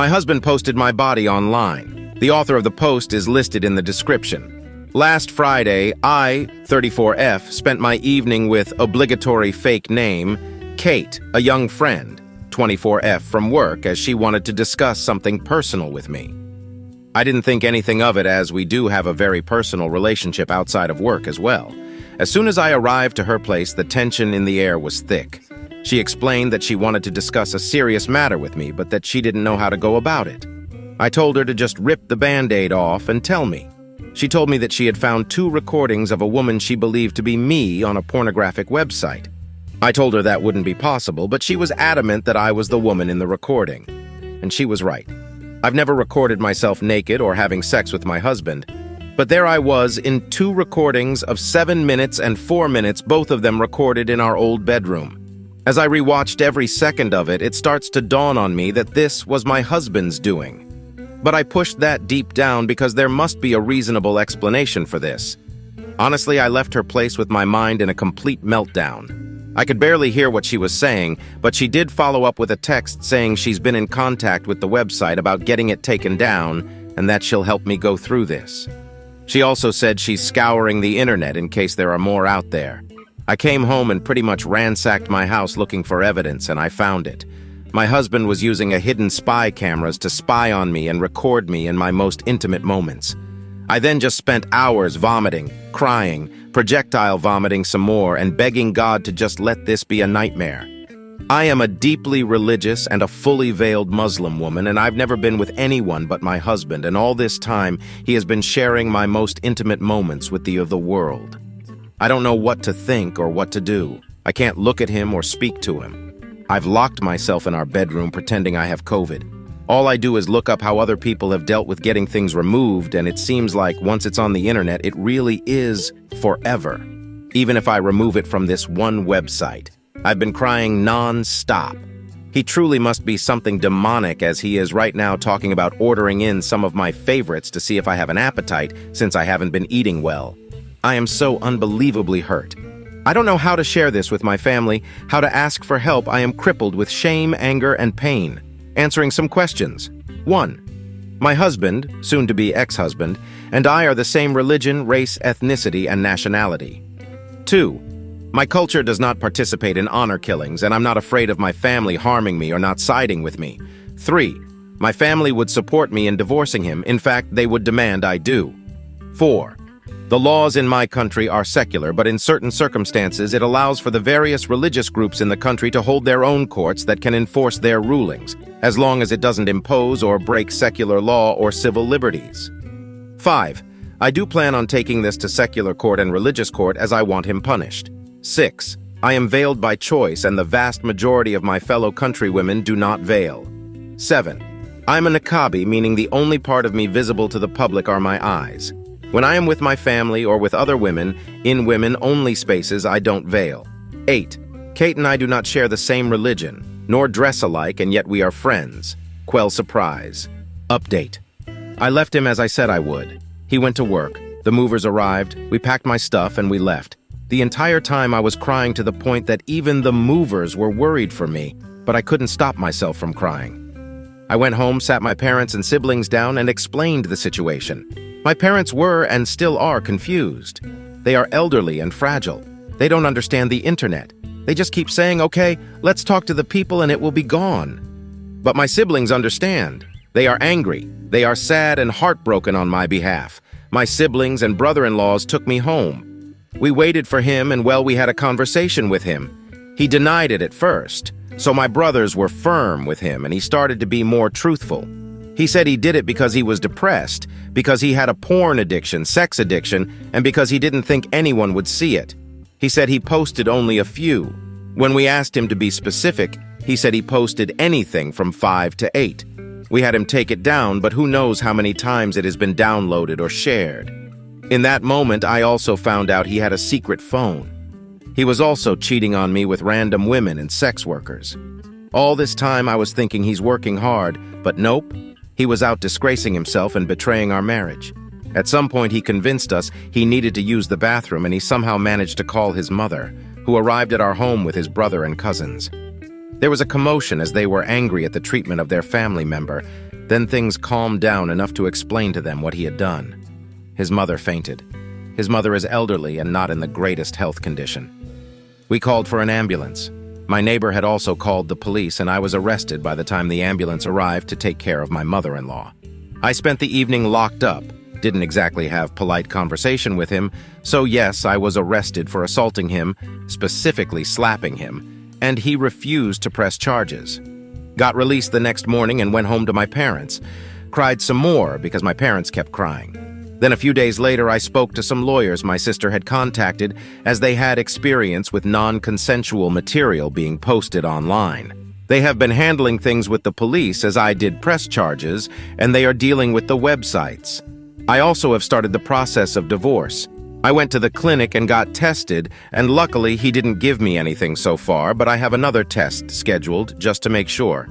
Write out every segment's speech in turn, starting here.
My husband posted my body online. The author of the post is listed in the description. Last Friday, I, 34F, spent my evening with obligatory fake name, Kate, a young friend, 24F, from work as she wanted to discuss something personal with me. I didn't think anything of it as we do have a very personal relationship outside of work as well. As soon as I arrived to her place, the tension in the air was thick. She explained that she wanted to discuss a serious matter with me, but that she didn't know how to go about it. I told her to just rip the Band-Aid off and tell me. She told me that she had found 2 recordings of a woman she believed to be me on a pornographic website. I told her that wouldn't be possible, but she was adamant that I was the woman in the recording. And she was right. I've never recorded myself naked or having sex with my husband, but there I was in 2 recordings of 7 minutes and 4 minutes, both of them recorded in our old bedroom. As I rewatched every second of it, it starts to dawn on me that this was my husband's doing. But I pushed that deep down because there must be a reasonable explanation for this. Honestly, I left her place with my mind in a complete meltdown. I could barely hear what she was saying, but she did follow up with a text saying she's been in contact with the website about getting it taken down and that she'll help me go through this. She also said she's scouring the internet in case there are more out there. I came home and pretty much ransacked my house looking for evidence, and I found it. My husband was using a hidden spy cameras to spy on me and record me in my most intimate moments. I then just spent hours vomiting, crying, projectile vomiting some more, and begging God to just let this be a nightmare. I am a deeply religious and a fully veiled Muslim woman, and I've never been with anyone but my husband, and all this time he has been sharing my most intimate moments with the world. I don't know what to think or what to do. I can't look at him or speak to him. I've locked myself in our bedroom pretending I have COVID. All I do is look up how other people have dealt with getting things removed, and it seems like once it's on the internet, it really is forever. Even if I remove it from this one website. I've been crying non-stop. He truly must be something demonic, as he is right now talking about ordering in some of my favorites to see if I have an appetite since I haven't been eating well. I am so unbelievably hurt. I don't know how to share this with my family, how to ask for help. I am crippled with shame, anger, and pain. Answering some questions. 1. My husband, soon-to-be ex-husband, and I are the same religion, race, ethnicity, and nationality. 2. My culture does not participate in honor killings, and I'm not afraid of my family harming me or not siding with me. 3. My family would support me in divorcing him. In fact, they would demand I do. 4. The laws in my country are secular, but in certain circumstances it allows for the various religious groups in the country to hold their own courts that can enforce their rulings, as long as it doesn't impose or break secular law or civil liberties. 5. I do plan on taking this to secular court and religious court as I want him punished. 6. I am veiled by choice, and the vast majority of my fellow countrywomen do not veil. 7. I'm a niqabi, meaning the only part of me visible to the public are my eyes. When I am with my family or with other women, in women-only spaces, I don't veil. 8. Kate and I do not share the same religion, nor dress alike, and yet we are friends. Quell surprise. Update. I left him as I said I would. He went to work. The movers arrived. We packed my stuff and we left. The entire time I was crying to the point that even the movers were worried for me, but I couldn't stop myself from crying. I went home, sat my parents and siblings down, and explained the situation. My parents were and still are confused. They are elderly and fragile. They don't understand the internet. They just keep saying, okay, let's talk to the people and it will be gone. But my siblings understand. They are angry. They are sad and heartbroken on my behalf. My siblings and brother-in-laws took me home. We waited for him and, well, we had a conversation with him. He denied it at first, so my brothers were firm with him and he started to be more truthful. He said he did it because he was depressed, because he had a porn addiction, sex addiction, and because he didn't think anyone would see it. He said he posted only a few. When we asked him to be specific, he said he posted anything from 5 to 8. We had him take it down, but who knows how many times it has been downloaded or shared. In that moment, I also found out he had a secret phone. He was also cheating on me with random women and sex workers. All this time I was thinking he's working hard, but nope. He was out disgracing himself and betraying our marriage. At some point, he convinced us he needed to use the bathroom, and he somehow managed to call his mother, who arrived at our home with his brother and cousins. There was a commotion as they were angry at the treatment of their family member. Then things calmed down enough to explain to them what he had done. His mother fainted. His mother is elderly and not in the greatest health condition. We called for an ambulance. My neighbor had also called the police, and I was arrested by the time the ambulance arrived to take care of my mother-in-law. I spent the evening locked up, didn't exactly have polite conversation with him, so yes, I was arrested for assaulting him, specifically slapping him, and he refused to press charges. Got released the next morning and went home to my parents. Cried some more because my parents kept crying. Then a few days later, I spoke to some lawyers my sister had contacted as they had experience with non-consensual material being posted online. They have been handling things with the police as I did press charges, and they are dealing with the websites. I also have started the process of divorce. I went to the clinic and got tested, and luckily he didn't give me anything so far, but I have another test scheduled just to make sure.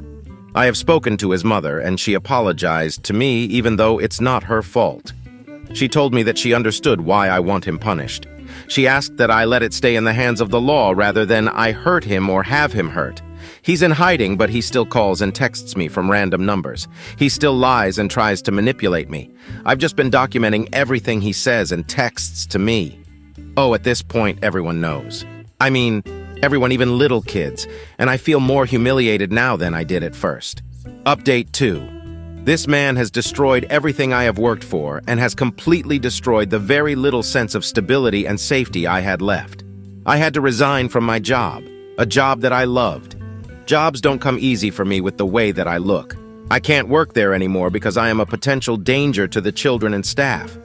I have spoken to his mother, and she apologized to me even though it's not her fault. She told me that she understood why I want him punished. She asked that I let it stay in the hands of the law rather than I hurt him or have him hurt. He's in hiding, but he still calls and texts me from random numbers. He still lies and tries to manipulate me. I've just been documenting everything he says and texts to me. Oh, at this point, everyone knows. I mean, everyone, even little kids, and I feel more humiliated now than I did at first. Update 2. This man has destroyed everything I have worked for and has completely destroyed the very little sense of stability and safety I had left. I had to resign from my job, a job that I loved. Jobs don't come easy for me with the way that I look. I can't work there anymore because I am a potential danger to the children and staff.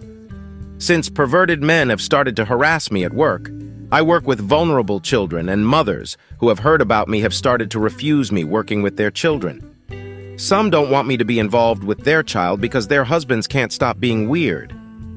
Since perverted men have started to harass me at work, I work with vulnerable children, and mothers who have heard about me have started to refuse me working with their children. Some don't want me to be involved with their child because their husbands can't stop being weird.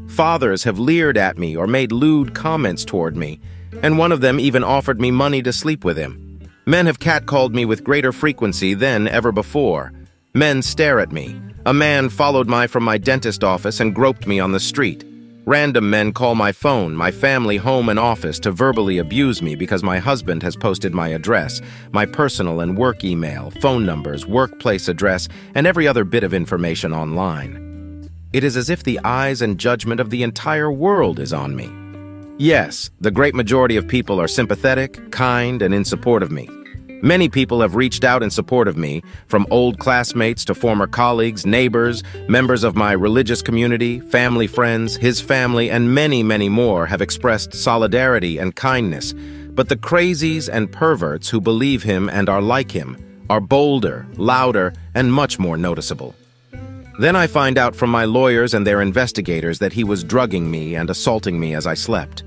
Fathers have leered at me or made lewd comments toward me, and one of them even offered me money to sleep with him. Men have catcalled me with greater frequency than ever before. Men stare at me. A man followed me from my dentist office and groped me on the street. Random men call my phone, my family home and office to verbally abuse me because my husband has posted my address, my personal and work email, phone numbers, workplace address, and every other bit of information online. It is as if the eyes and judgment of the entire world is on me. Yes, the great majority of people are sympathetic, kind, and in support of me. Many people have reached out in support of me, from old classmates to former colleagues, neighbors, members of my religious community, family friends, his family, and many, many more have expressed solidarity and kindness. But the crazies and perverts who believe him and are like him are bolder, louder, and much more noticeable. Then I find out from my lawyers and their investigators that he was drugging me and assaulting me as I slept.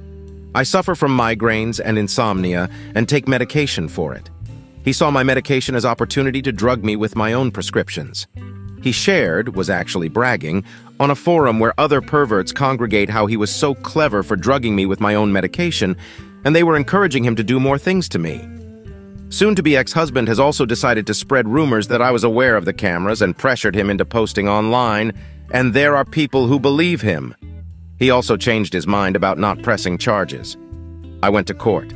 I suffer from migraines and insomnia and take medication for it. He saw my medication as opportunity to drug me with my own prescriptions. He shared, was actually bragging, on a forum where other perverts congregate how he was so clever for drugging me with my own medication, and they were encouraging him to do more things to me. Soon-to-be ex-husband has also decided to spread rumors that I was aware of the cameras and pressured him into posting online, and there are people who believe him. He also changed his mind about not pressing charges. I went to court.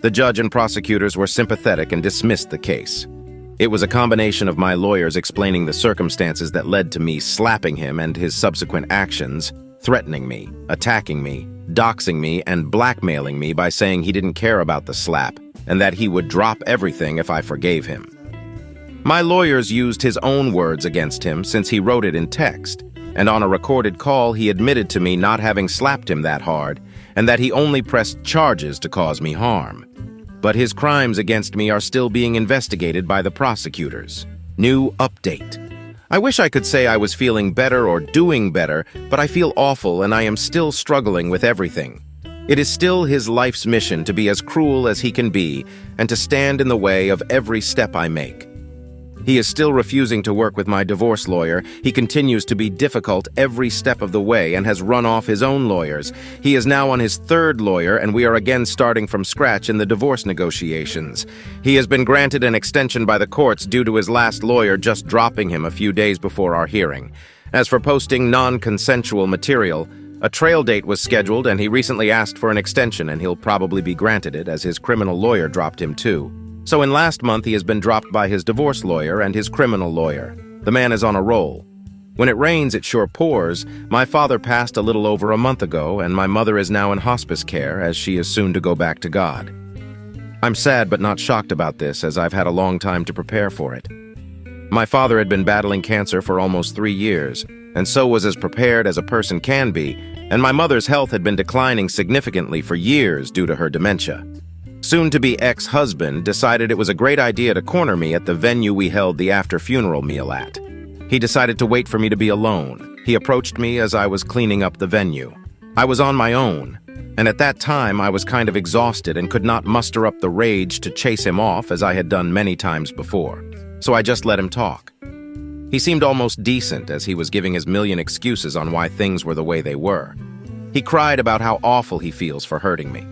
The judge and prosecutors were sympathetic and dismissed the case. It was a combination of my lawyers explaining the circumstances that led to me slapping him and his subsequent actions, threatening me, attacking me, doxing me, and blackmailing me by saying he didn't care about the slap and that he would drop everything if I forgave him. My lawyers used his own words against him since he wrote it in text, and on a recorded call he admitted to me not having slapped him that hard and that he only pressed charges to cause me harm. But his crimes against me are still being investigated by the prosecutors. New update. I wish I could say I was feeling better or doing better, but I feel awful and I am still struggling with everything. It is still his life's mission to be as cruel as he can be and to stand in the way of every step I make. He is still refusing to work with my divorce lawyer. He continues to be difficult every step of the way and has run off his own lawyers. He is now on his third lawyer, and we are again starting from scratch in the divorce negotiations. He has been granted an extension by the courts due to his last lawyer just dropping him a few days before our hearing. As for posting non-consensual material, a trail date was scheduled, and he recently asked for an extension, and he'll probably be granted it as his criminal lawyer dropped him too. So in last month, he has been dropped by his divorce lawyer and his criminal lawyer. The man is on a roll. When it rains, it sure pours. My father passed a little over a month ago, and my mother is now in hospice care as she is soon to go back to God. I'm sad but not shocked about this, as I've had a long time to prepare for it. My father had been battling cancer for almost 3 years, and so was as prepared as a person can be, and my mother's health had been declining significantly for years due to her dementia. Soon-to-be ex-husband decided it was a great idea to corner me at the venue we held the after-funeral meal at. He decided to wait for me to be alone. He approached me as I was cleaning up the venue. I was on my own, and at that time I was kind of exhausted and could not muster up the rage to chase him off as I had done many times before. So I just let him talk. He seemed almost decent as he was giving his million excuses on why things were the way they were. He cried about how awful he feels for hurting me.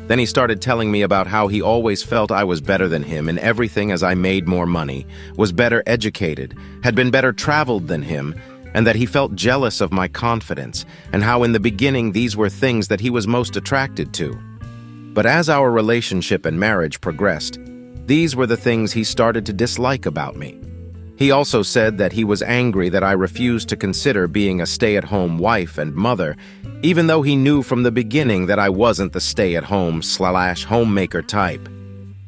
Then he started telling me about how he always felt I was better than him in everything as I made more money, was better educated, had been better traveled than him, and that he felt jealous of my confidence, and how in the beginning these were things that he was most attracted to. But as our relationship and marriage progressed, these were the things he started to dislike about me. He also said that he was angry that I refused to consider being a stay-at-home wife and mother, even though he knew from the beginning that I wasn't the stay-at-home/homemaker type.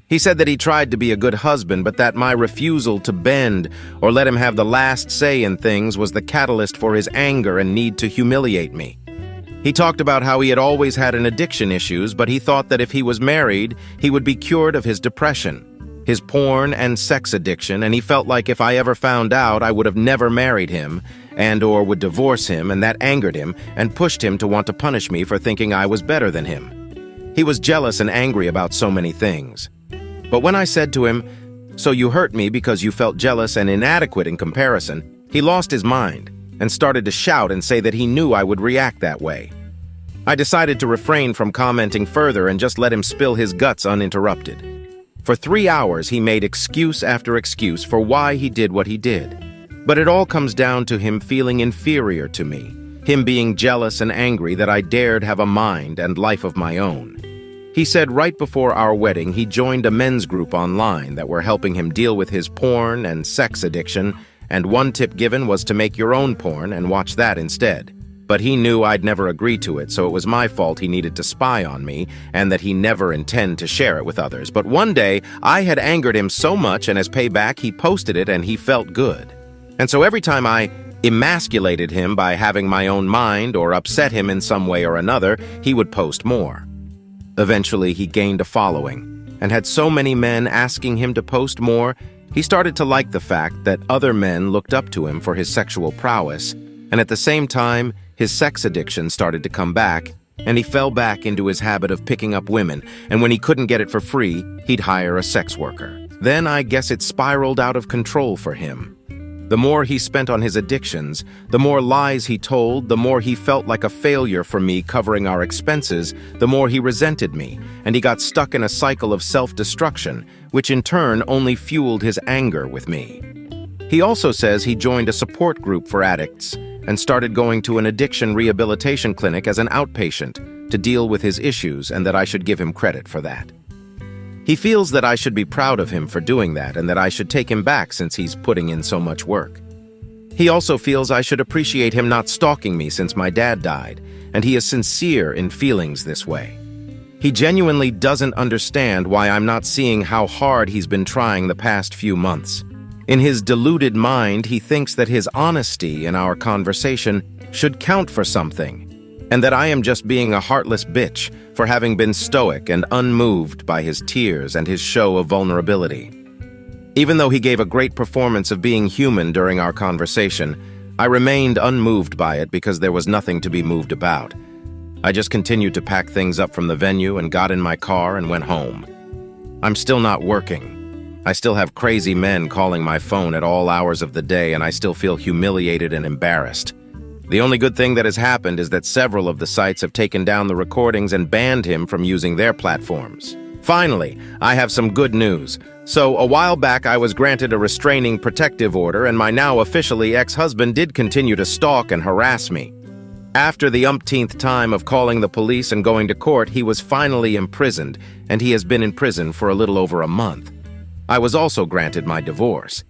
He said that he tried to be a good husband, but that my refusal to bend or let him have the last say in things was the catalyst for his anger and need to humiliate me. He talked about how he had always had an addiction issues, but he thought that if he was married, he would be cured of his depression, his porn and sex addiction, and he felt like if I ever found out, I would have never married him and/or would divorce him, and that angered him and pushed him to want to punish me for thinking I was better than him. He was jealous and angry about so many things. But when I said to him, "So you hurt me because you felt jealous and inadequate in comparison," he lost his mind and started to shout and say that he knew I would react that way. I decided to refrain from commenting further and just let him spill his guts uninterrupted. For 3 hours, he made excuse after excuse for why he did what he did. But it all comes down to him feeling inferior to me, him being jealous and angry that I dared have a mind and life of my own. He said right before our wedding he joined a men's group online that were helping him deal with his porn and sex addiction, and one tip given was to make your own porn and watch that instead. But he knew I'd never agree to it, so it was my fault he needed to spy on me, and that he never intend to share it with others. But one day, I had angered him so much, and as payback, he posted it and he felt good. And so every time I emasculated him by having my own mind or upset him in some way or another, he would post more. Eventually, he gained a following, and had so many men asking him to post more, he started to like the fact that other men looked up to him for his sexual prowess, and at the same time, his sex addiction started to come back, and he fell back into his habit of picking up women, and when he couldn't get it for free, he'd hire a sex worker. Then I guess it spiraled out of control for him. The more he spent on his addictions, the more lies he told, the more he felt like a failure for me covering our expenses, the more he resented me, and he got stuck in a cycle of self-destruction, which in turn only fueled his anger with me. He also says he joined a support group for addicts and started going to an addiction rehabilitation clinic as an outpatient to deal with his issues, and that I should give him credit for that. He feels that I should be proud of him for doing that and that I should take him back since he's putting in so much work. He also feels I should appreciate him not stalking me since my dad died, and he is sincere in feelings this way. He genuinely doesn't understand why I'm not seeing how hard he's been trying the past few months. In his deluded mind, he thinks that his honesty in our conversation should count for something, and that I am just being a heartless bitch for having been stoic and unmoved by his tears and his show of vulnerability. Even though he gave a great performance of being human during our conversation, I remained unmoved by it because there was nothing to be moved about. I just continued to pack things up from the venue and got in my car and went home. I'm still not working. I still have crazy men calling my phone at all hours of the day, and I still feel humiliated and embarrassed. The only good thing that has happened is that several of the sites have taken down the recordings and banned him from using their platforms. Finally, I have some good news. So, a while back I was granted a restraining protective order, and my now officially ex-husband did continue to stalk and harass me. After the umpteenth time of calling the police and going to court, he was finally imprisoned, and he has been in prison for a little over a month. I was also granted my divorce.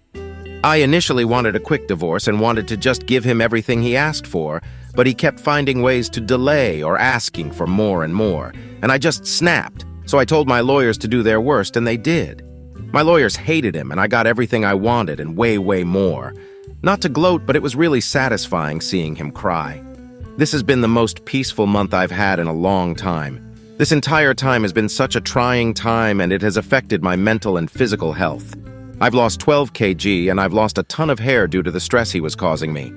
I initially wanted a quick divorce and wanted to just give him everything he asked for, but he kept finding ways to delay or asking for more and more, and I just snapped. So I told my lawyers to do their worst, and they did. My lawyers hated him, and I got everything I wanted and way, way more. Not to gloat, but it was really satisfying seeing him cry. This has been the most peaceful month I've had in a long time. This entire time has been such a trying time, and it has affected my mental and physical health. I've lost 12 kg, and I've lost a ton of hair due to the stress he was causing me.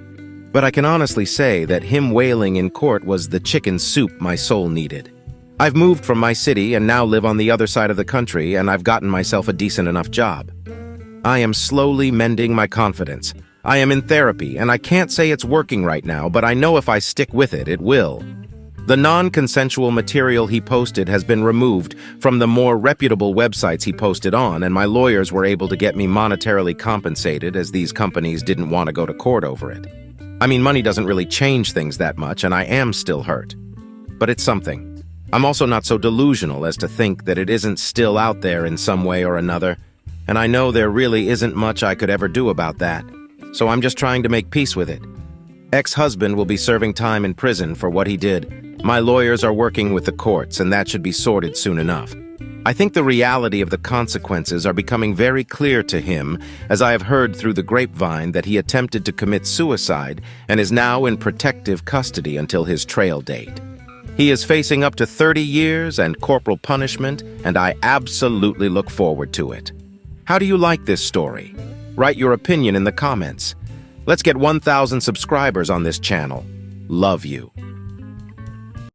But I can honestly say that him wailing in court was the chicken soup my soul needed. I've moved from my city and now live on the other side of the country, and I've gotten myself a decent enough job. I am slowly mending my confidence. I am in therapy, and I can't say it's working right now, but I know if I stick with it, it will. The non-consensual material he posted has been removed from the more reputable websites he posted on, and my lawyers were able to get me monetarily compensated as these companies didn't want to go to court over it. I mean, money doesn't really change things that much, and I am still hurt. But it's something. I'm also not so delusional as to think that it isn't still out there in some way or another, and I know there really isn't much I could ever do about that, so I'm just trying to make peace with it. Ex-husband will be serving time in prison for what he did. My lawyers are working with the courts, and that should be sorted soon enough. I think the reality of the consequences are becoming very clear to him, as I have heard through the grapevine that he attempted to commit suicide and is now in protective custody until his trial date. He is facing up to 30 years and corporal punishment, and I absolutely look forward to it. How do you like this story? Write your opinion in the comments. Let's get 1,000 subscribers on this channel. Love you.